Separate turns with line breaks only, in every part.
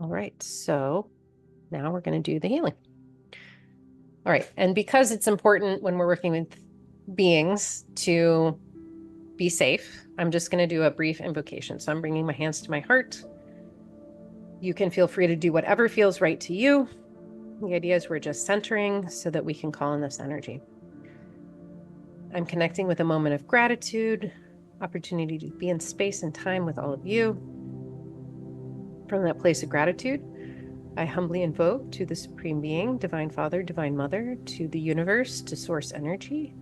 All right, so now we're going to do the healing. All right, and because it's important when we're working with beings to be safe, I'm just going to do a brief invocation. So I'm bringing my hands to my heart. You can feel free to do whatever feels right to you. The idea is we're just centering so that we can call in this energy. I'm connecting with a moment of gratitude, opportunity to be in space and time with all of you. From that place of gratitude, I humbly invoke to the Supreme Being, Divine Father, Divine Mother, to the universe, to Source Energy,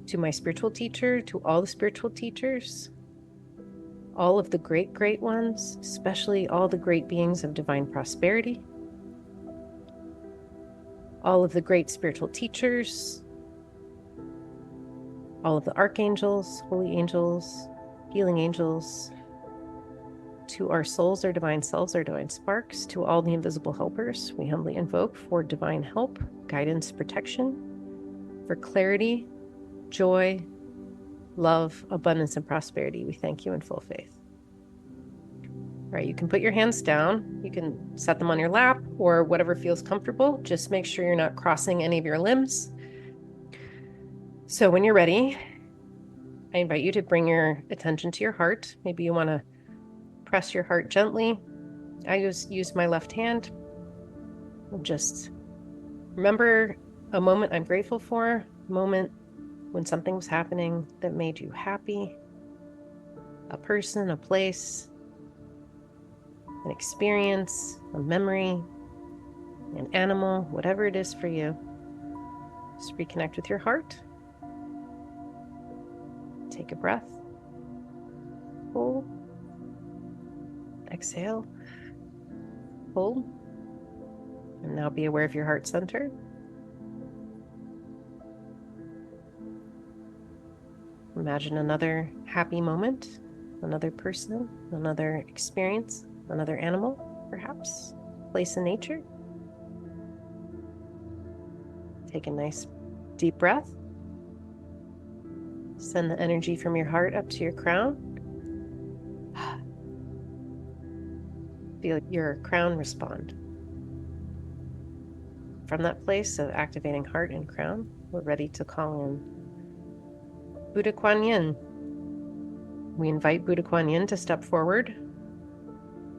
to my spiritual teacher, to all the spiritual teachers, all of the great, great ones, especially all the great beings of divine prosperity, all of the great spiritual teachers, all of the archangels, holy angels, healing angels, to our souls, our divine selves, our divine sparks, to all the invisible helpers, we humbly invoke for divine help, guidance, protection, for clarity, joy, love, abundance, and prosperity. We thank you in full faith. All right, you can put your hands down. You can set them on your lap or whatever feels comfortable. Just make sure you're not crossing any of your limbs. So when you're ready, I invite you to bring your attention to your heart. Maybe you want to press your heart gently. I just use my left hand. Just remember a moment I'm grateful for, a moment when something was happening that made you happy, a person, a place, an experience, a memory, an animal, whatever it is for you. Just reconnect with your heart. Take a breath. Hold. Exhale. Hold. And now be aware of your heart center. Imagine another happy moment, another person, another experience, another animal, perhaps, place in nature. Take a nice deep breath. Send the energy from your heart up to your crown. Feel your crown respond. From that place of activating heart and crown, we're ready to call in Buddha Kuan Yin. We invite Buddha Kuan Yin to step forward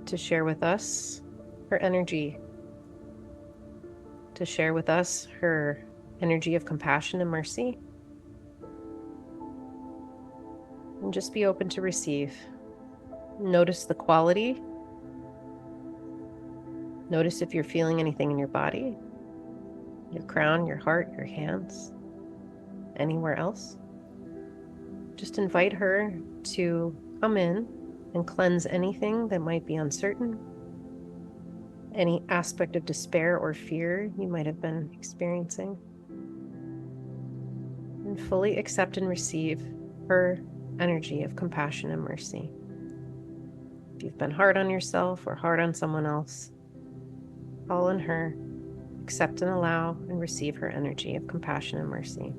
to share with us her energy, to share with us her energy of compassion and mercy. And just be open to receive. Notice the quality. Notice if you're feeling anything in your body, your crown, your heart, your hands, anywhere else. Just invite her to come in and cleanse anything that might be uncertain, any aspect of despair or fear you might have been experiencing, and fully accept and receive her energy of compassion and mercy. If you've been hard on yourself or hard on someone else, call on her, accept and allow and receive her energy of compassion and mercy.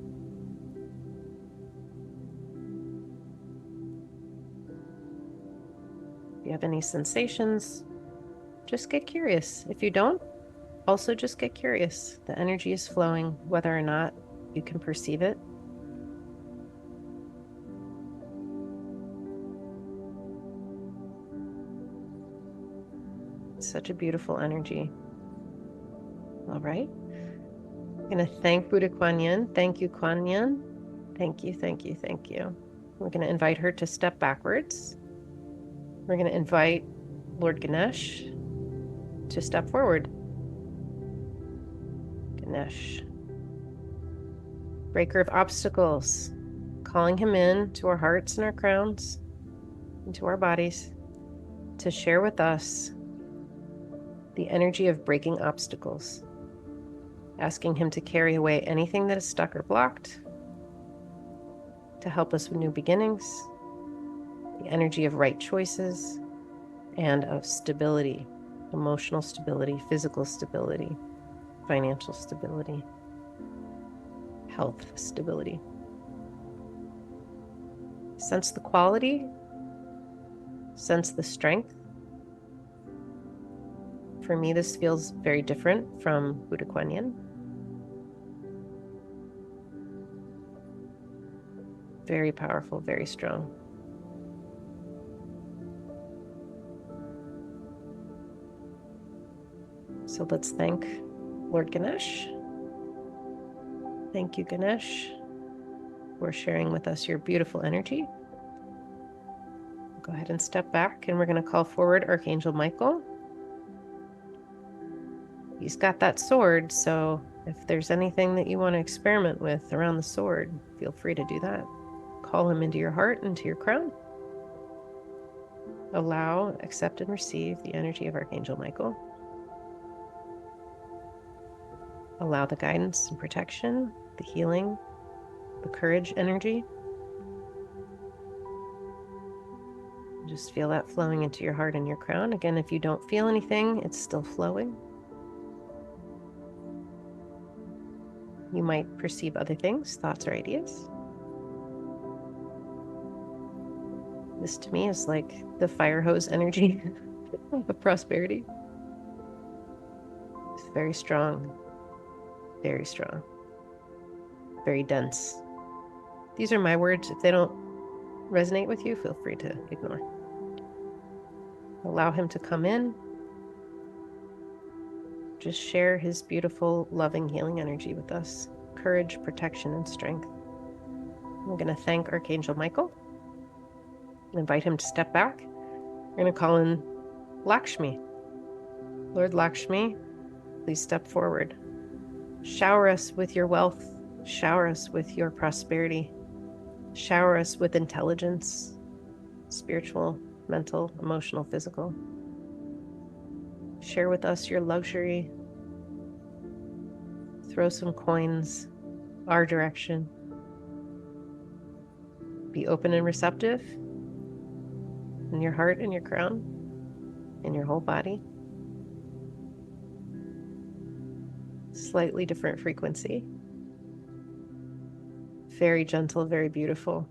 If you have any sensations, just get curious. If you don't, also just get curious. The energy is flowing, whether or not you can perceive it. It's such a beautiful energy. All right. I'm going to thank Buddha Kuan Yin. Thank you, Kuan Yin. Thank you, thank you, thank you. We're going to invite her to step backwards. We're going to invite Lord Ganesh to step forward. Ganesh, breaker of obstacles, calling him in to our hearts and our crowns, into our bodies, to share with us the energy of breaking obstacles, asking him to carry away anything that is stuck or blocked, to help us with new beginnings, the energy of right choices, and of stability, emotional stability, physical stability, financial stability, health stability. Sense the quality, sense the strength, For me, this feels very different from Buddha Kuan Yin. Very powerful, very strong. So let's thank Lord Ganesh. Thank you, Ganesh, for sharing with us your beautiful energy. Go ahead and step back, and we're going to call forward Archangel Michael. He's got that sword, so if there's anything that you want to experiment with around the sword, feel free to do that. Call him into your heart, into your crown. Allow, accept, and receive the energy of Archangel Michael. Allow the guidance and protection, the healing, the courage energy. Just feel that flowing into your heart and your crown. Again, if you don't feel anything, it's still flowing. You might perceive other things, thoughts or ideas. This to me is like the fire hose energy of prosperity. It's very strong, very strong, very dense. These are my words. If they don't resonate with you, feel free to ignore. Allow him to come in. Just share his beautiful, loving, healing energy with us. Courage, protection, and strength. We're going to thank Archangel Michael. Invite him to step back. We're going to call in Lakshmi. Lord Lakshmi, please step forward. Shower us with your wealth. Shower us with your prosperity. Shower us with intelligence, spiritual, mental, emotional, physical. Share with us your luxury. Throw some coins our direction. Be open and receptive in your heart and your crown, in your whole body. Slightly different frequency. Very gentle, very beautiful.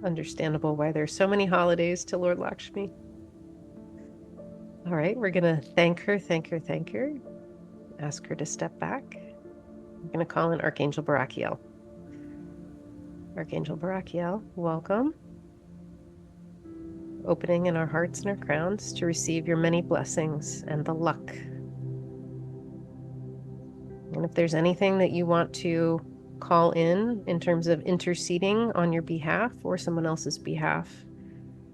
Understandable why there's so many holidays to Lord Lakshmi. All right, we're going to thank her. Ask her to step back. I'm going to call in Archangel Barachiel. Archangel Barachiel, welcome. Opening in our hearts and our crowns to receive your many blessings and the luck. And if there's anything that you want to call in terms of interceding on your behalf or someone else's behalf,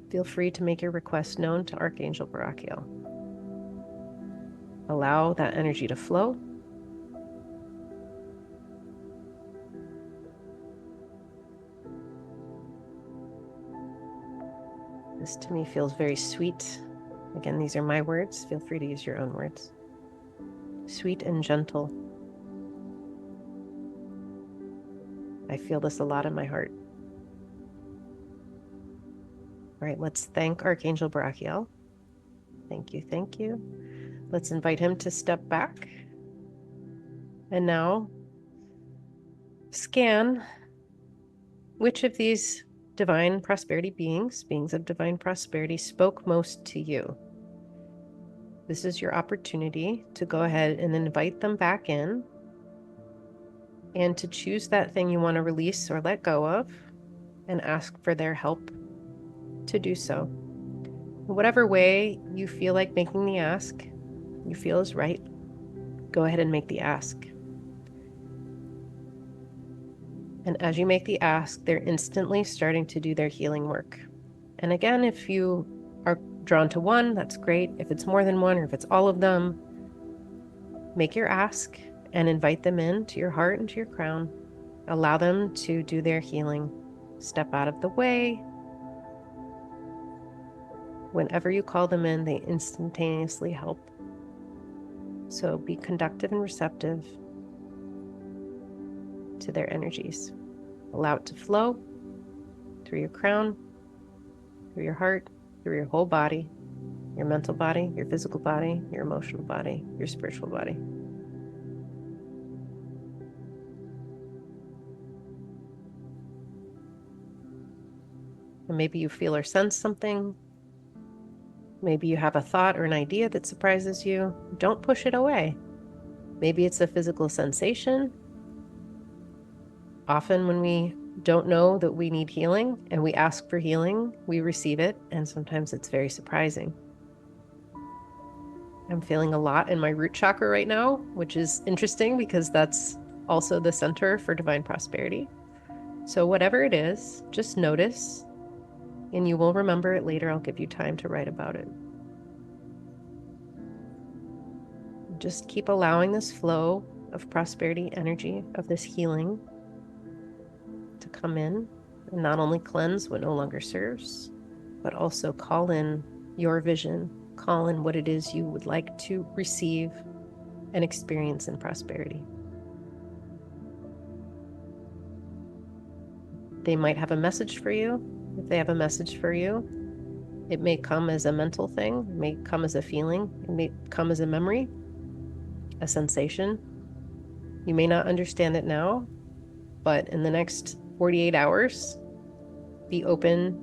feel free to make your request known to Archangel Barakiel. Allow that energy to flow. This to me feels very sweet. Again, these are my words. Feel free to use your own words. Sweet and gentle. I feel this a lot in my heart. All right, let's thank Archangel Barachiel. Thank you. Let's invite him to step back. And now, scan which of these divine prosperity beings of divine prosperity, spoke most to you. This is your opportunity to go ahead and invite them back in and to choose that thing you want to release or let go of and ask for their help to do so. Whatever way you feel like making the ask, you feel is right, go ahead and make the ask. And as you make the ask, they're instantly starting to do their healing work. And again, if you are drawn to one, that's great. If it's more than one, or if it's all of them, make your ask and invite them in to your heart and to your crown. Allow them to do their healing. Step out of the way. Whenever you call them in, they instantaneously help. So be conductive and receptive to their energies. Allow it to flow through your crown, through your heart, through your whole body, your mental body, your physical body, your emotional body, your spiritual body. And maybe you feel or sense something. Maybe you have a thought or an idea that surprises you. Don't push it away. Maybe it's a physical sensation. Often when we don't know that we need healing and we ask for healing, we receive it, and sometimes it's very surprising. I'm feeling a lot in my root chakra right now, which is interesting because that's also the center for divine prosperity. So whatever it is, just notice, and you will remember it later. I'll give you time to write about it. Just keep allowing this flow of prosperity energy, of this healing, to come in and not only cleanse what no longer serves, but also call in your vision, call in what it is you would like to receive and experience in prosperity. They might have a message for you. If they have a message for you, it may come as a mental thing, it may come as a feeling, it may come as a memory, a sensation. You may not understand it now, but in the next 48 hours, be open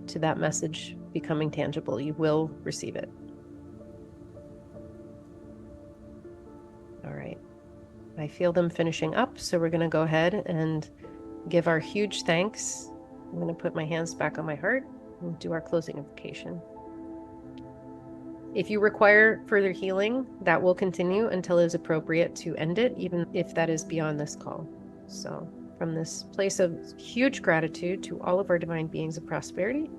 to that message becoming tangible. You will receive it. All right. I feel them finishing up, so we're going to go ahead and give our huge thanks. I'm going to put my hands back on my heart and do our closing invocation. If you require further healing, that will continue until it is appropriate to end it, even if that is beyond this call. So from this place of huge gratitude to all of our divine beings of prosperity,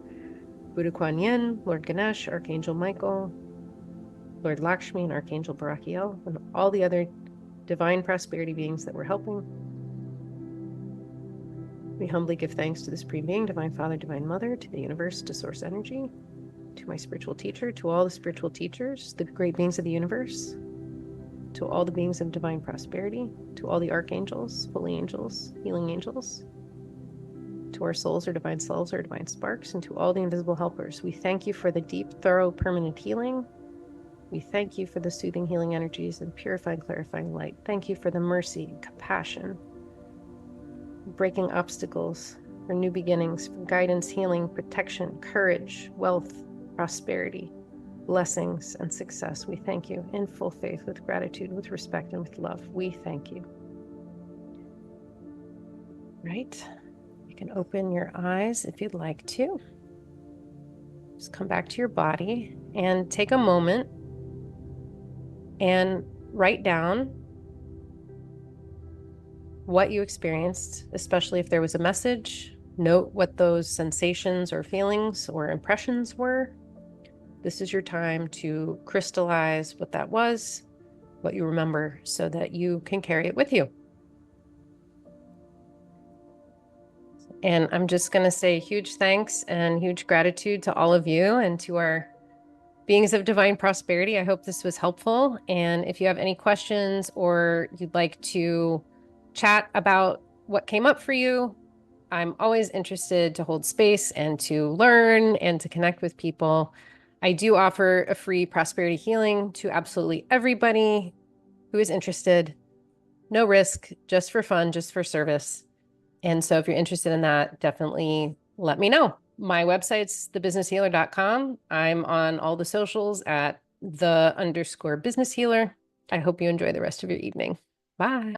Buddha Kuan Yin, Lord Ganesha, Archangel Michael, Lord Lakshmi, and Archangel Barakiel, and all the other divine prosperity beings that we're helping, we humbly give thanks to the Supreme Being, Divine Father, Divine Mother, to the universe, to Source Energy, to my spiritual teacher, to all the spiritual teachers, the great beings of the universe, to all the beings of divine prosperity, to all the archangels, holy angels, healing angels, to our souls, our divine selves, our divine sparks, and to all the invisible helpers. We thank you for the deep, thorough, permanent healing. We thank you for the soothing, healing energies and purifying, clarifying light. Thank you for the mercy, compassion, breaking obstacles, for new beginnings, for guidance, healing, protection, courage, wealth, prosperity, blessings, and success. We thank you in full faith, with gratitude, with respect, and with love. We thank you. Right? You can open your eyes if you'd like to. Just come back to your body and take a moment and write down what you experienced, especially if there was a message. Note what those sensations or feelings or impressions were. This is your time to crystallize what that was, what you remember, so that you can carry it with you. And I'm just going to say huge thanks and huge gratitude to all of you and to our beings of divine prosperity. I hope this was helpful. And if you have any questions or you'd like to chat about what came up for you, I'm always interested to hold space and to learn and to connect with people. I do offer a free prosperity healing to absolutely everybody who is interested. No risk, just for fun, just for service. And so if you're interested in that, definitely let me know. My website's thebusinesshealer.com. I'm on all the socials at _business healer. I hope you enjoy the rest of your evening. Bye.